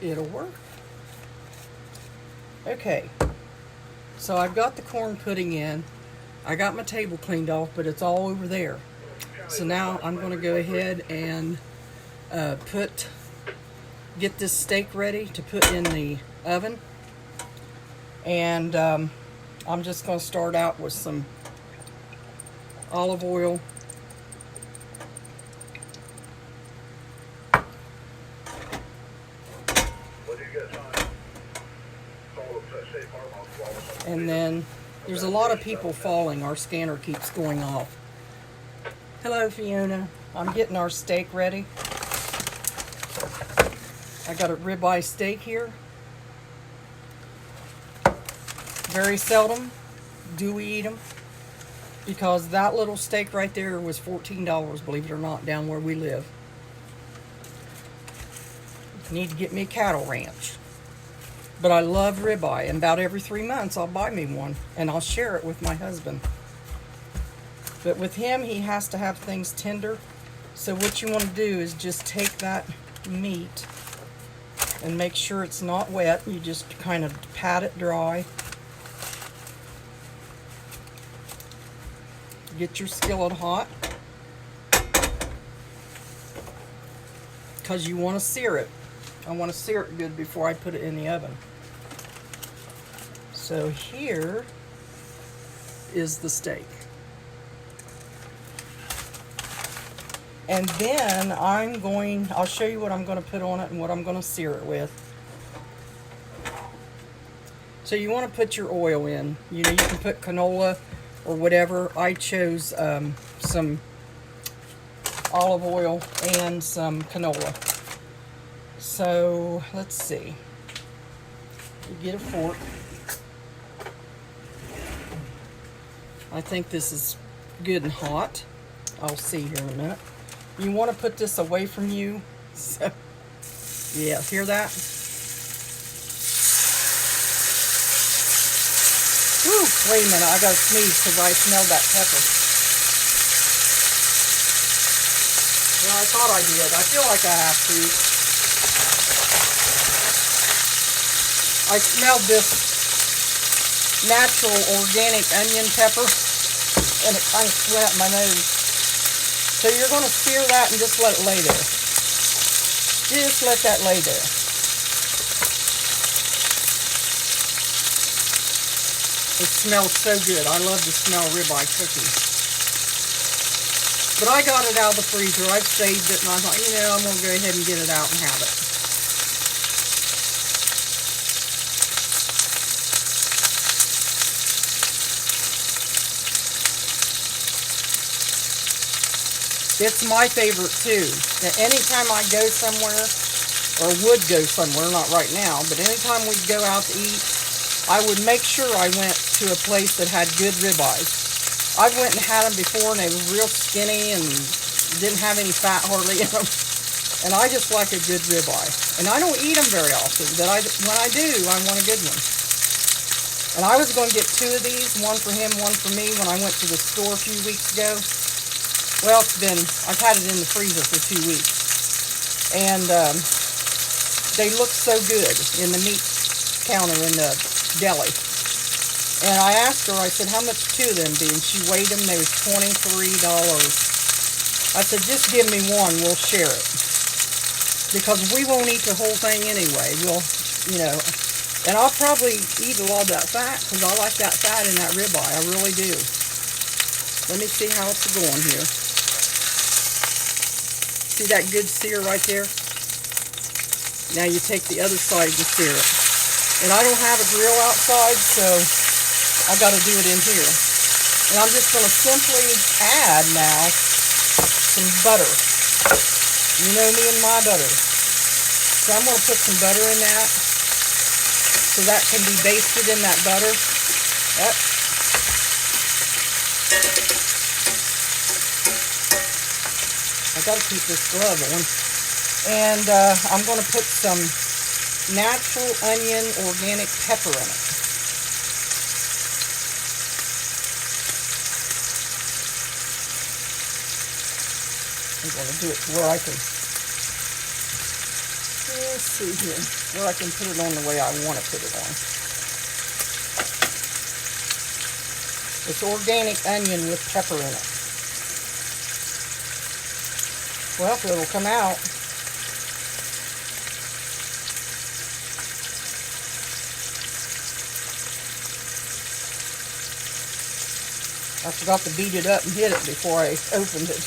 it'll work. Okay, so I've got the corn pudding in. I got my table cleaned off, but it's all over there. So now I'm going to go ahead and get this steak ready to put in the oven. And I'm just going to start out with some olive oil. And then there's a lot of people falling. Our scanner keeps going off. Hello, Fiona. I'm getting our steak ready. I got a ribeye steak here. Very seldom do we eat them, because that little steak right there was $14, believe it or not, down where we live. Need to get me a cattle ranch. But I love ribeye, and about every 3 months I'll buy me one, and I'll share it with my husband. But with him, he has to have things tender. So what you want to do is just take that meat and make sure it's not wet. You just kind of pat it dry. Get your skillet hot, because you want to sear it. I want to sear it good before I put it in the oven. So here is the steak. And then I'll show you what I'm going to put on it and what I'm going to sear it with. So you want to put your oil in. You know, you can put canola or whatever. I chose some olive oil and some canola. So let's see. You get a fork. I think this is good and hot. I'll see here in a minute. You want to put this away from you. So, yeah, hear that? Whew, wait a minute, I gotta sneeze because I smelled that pepper. Well, I thought I did. I feel like I have to. I smelled this natural organic onion pepper, and it kind of went up my nose. So you're going to sear that and just let it lay there. Just let that lay there. It smells so good. I love the smell of ribeye cooking. But I got it out of the freezer. I've saved it, and I thought, you know, I'm going to go ahead and get it out and have it. It's my favorite too. Anytime I go somewhere, or would go somewhere, not right now, but anytime we'd go out to eat, I would make sure I went to a place that had good ribeyes. I've went and had them before, and they were real skinny and didn't have any fat hardly in them. And I just like a good ribeye. And I don't eat them very often, but when I do, I want a good one. And I was going to get 2 of these, one for him, one for me, when I went to the store a few weeks ago. Well, I've had it in the freezer for 2 weeks. And they look so good in the meat counter in the deli. And I asked her, I said, how much 2 of them be? And she weighed them, they was $23. I said, just give me one, we'll share it. Because we won't eat the whole thing anyway. We'll, you know, and I'll probably eat a lot of that fat, because I like that fat in that ribeye, I really do. Let me see how it's going here. See that good sear right there? Now you take the other side and sear it. And I don't have a grill outside, so I got to do it in here. And I'm just going to simply add now some butter. You know me and my butter. So I'm going to put some butter in that, so that can be basted in that butter. Yep. I gotta keep this glove on. And I'm gonna put some natural onion organic pepper in it. I'm gonna do it to where I can. Let's see here where I can put it on the way I want to put it on. It's organic onion with pepper in it. Well, it'll come out. I forgot to beat it up and hit it before I opened it.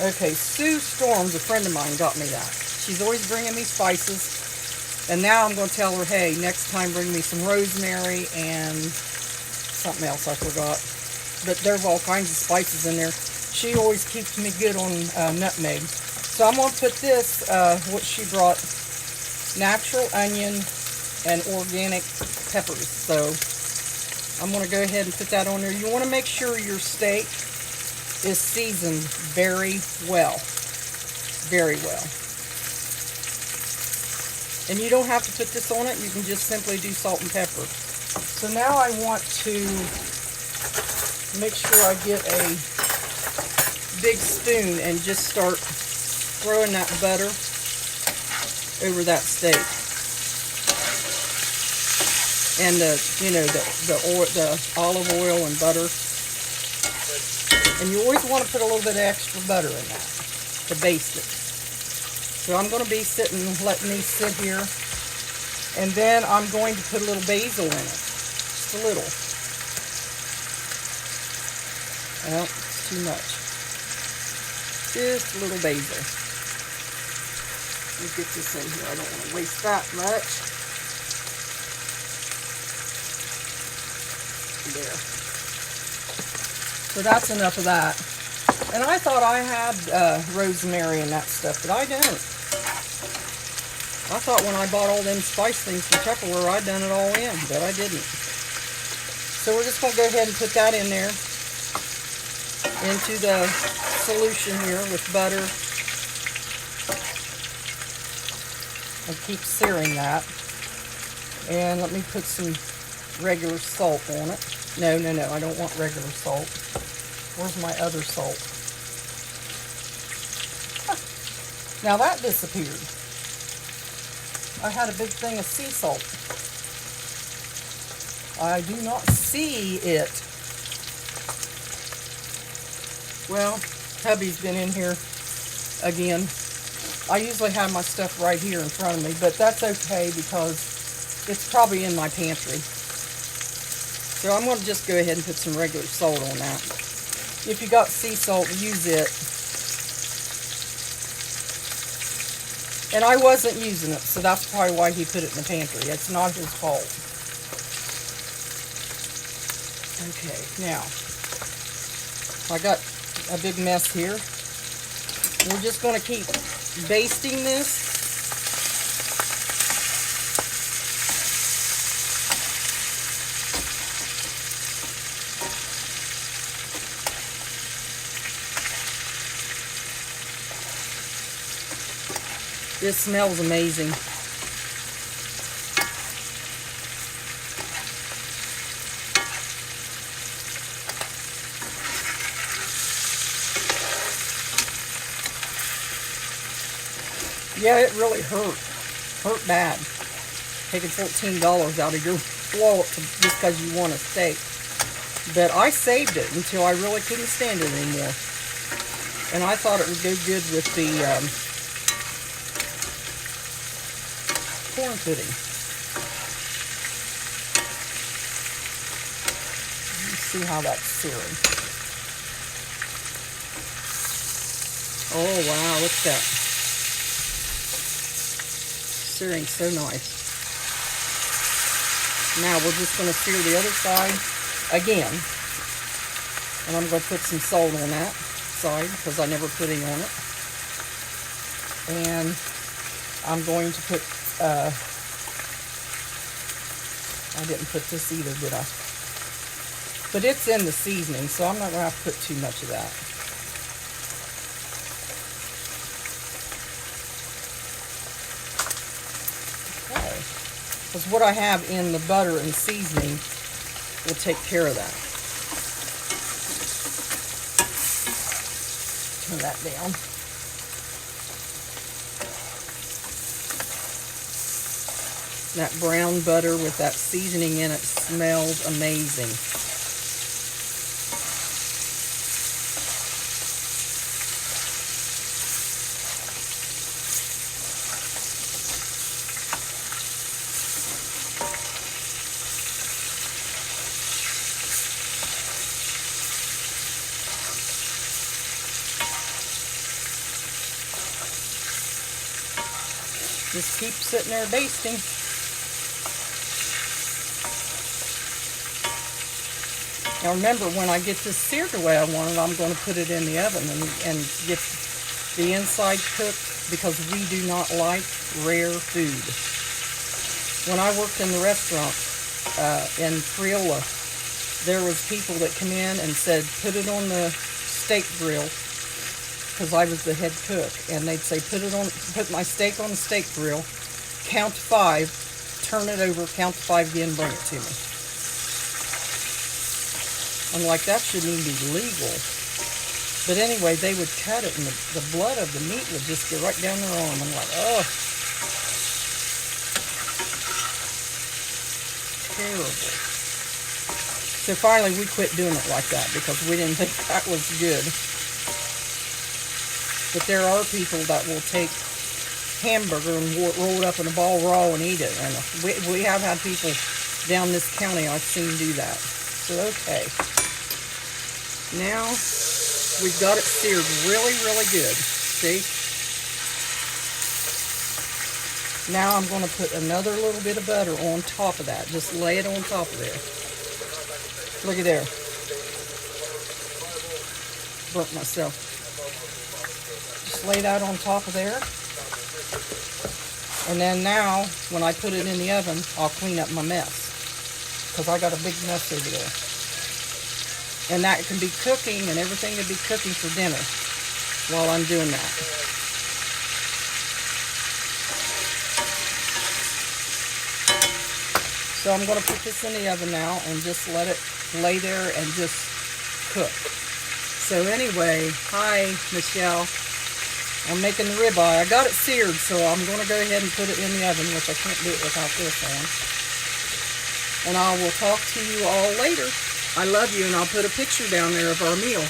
Okay, Sue Storms, a friend of mine, got me that. She's always bringing me spices. And now I'm going to tell her, hey, next time bring me some rosemary and something else I forgot. But there's all kinds of spices in there. She always keeps me good on nutmeg. So I'm going to put this, what she brought, natural onion and organic peppers. So I'm going to go ahead and put that on there. You want to make sure your steak is seasoned very well. Very well. And you don't have to put this on it. You can just simply do salt and pepper. So now I want to make sure I get a big spoon and just start throwing that butter over that steak. And the olive oil and butter. And you always want to put a little bit of extra butter in that to baste it. So I'm going to be letting these sit here. And then I'm going to put a little basil in it. Just a little. Well, it's too much. Just a little basil. Let me get this in here. I don't want to waste that much. There. So that's enough of that. And I thought I had rosemary and that stuff, but I don't. I thought when I bought all them spice things from Tupperware, I'd done it all in, but I didn't. So we're just going to go ahead and put that in there into the solution here with butter. And keep searing that. And let me put some regular salt on it. No, I don't want regular salt. Where's my other salt? Huh. Now that disappeared. I had a big thing of sea salt. I do not see it. Well, hubby's been in here again. I usually have my stuff right here in front of me, but that's okay because it's probably in my pantry. So I'm going to just go ahead and put some regular salt on that. If you got sea salt, use it. And I wasn't using it, so that's probably why he put it in the pantry. It's not his fault. Okay, now, I got a big mess here. We're just going to keep basting this. This smells amazing. Yeah, it really hurt. Hurt bad. Taking $14 out of your wallet just because you want a steak. But I saved it until I really couldn't stand it anymore. And I thought it would go good with the corn pudding. Let's see how that's searing. Oh wow, look at that. Searing so nice. Now we're just going to sear the other side again. And I'm going to put some salt on that side because I never put any on it. And I'm going to put I didn't put this either, did I? But it's in the seasoning, so I'm not going to have to put too much of that. Okay. Because what I have in the butter and seasoning will take care of that. Turn that down. That brown butter with that seasoning in it smells amazing. Just keep sitting there basting. Now remember, when I get this seared the way I want it, I'm going to put it in the oven and get the inside cooked, because we do not like rare food. When I worked in the restaurant in Creola, there was people that come in and said, put it on the steak grill, because I was the head cook, and they'd say, put my steak on the steak grill, count to 5, turn it over, count to 5 again, bring it to me. I'm like, that shouldn't even be legal. But anyway, they would cut it, and the blood of the meat would just go right down their arm. I'm like, oh, terrible. So finally, we quit doing it like that, because we didn't think that was good. But there are people that will take hamburger and roll it up in a ball raw and eat it. And we have had people down this county I've seen do that. So, okay. Now, we've got it seared really, really good. See? Now I'm going to put another little bit of butter on top of that. Just lay it on top of there. Look at there. Burnt myself. Just lay that on top of there. And then now, when I put it in the oven, I'll clean up my mess, because I got a big mess over there. And that can be cooking, and everything can be cooking for dinner while I'm doing that. So I'm going to put this in the oven now and just let it lay there and just cook. So anyway, hi Michelle. I'm making the ribeye. I got it seared, so I'm going to go ahead and put it in the oven, which I can't do it without this on. And I will talk to you all later. I love you, and I'll put a picture down there of our meal.